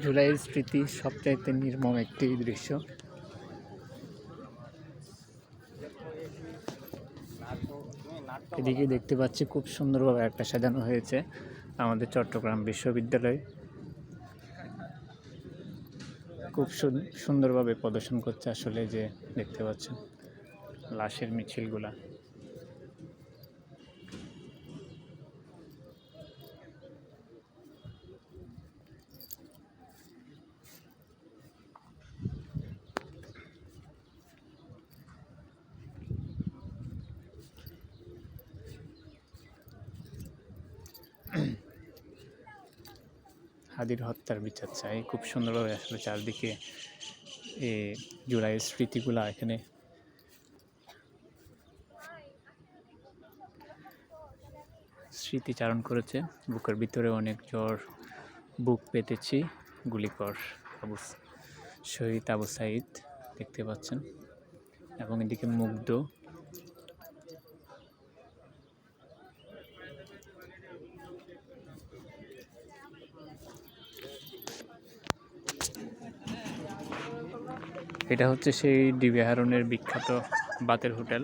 জুলাইয়ের স্মৃতি সবচাইতে নির্মম একটি দৃশ্য। এদিকে দেখতে পাচ্ছি খুব সুন্দরভাবে একটা সাজানো হয়েছে আমাদের চট্টগ্রাম বিশ্ববিদ্যালয়। খুব সুন্দরভাবে প্রদর্শন করছে আসলে, যে দেখতে পাচ্ছেন লাশের মিছিলগুলা। হাদির হত্যার বিচার চাই। খুব সুন্দরভাবে আসলে চারদিকে জুলাইয়ের স্মৃতিগুলা এখানে স্মৃতিচারণ করেছে। বুকের ভিতরে অনেক জ্বর, বুক পেতেছি, গুলি কর। শহীদ আবু সাঈদ দেখতে পাচ্ছেন, এবং এদিকে মুগ্ধ। এটা হচ্ছে সেই ডিবি হারুনের বিখ্যাত বাতের হোটেল।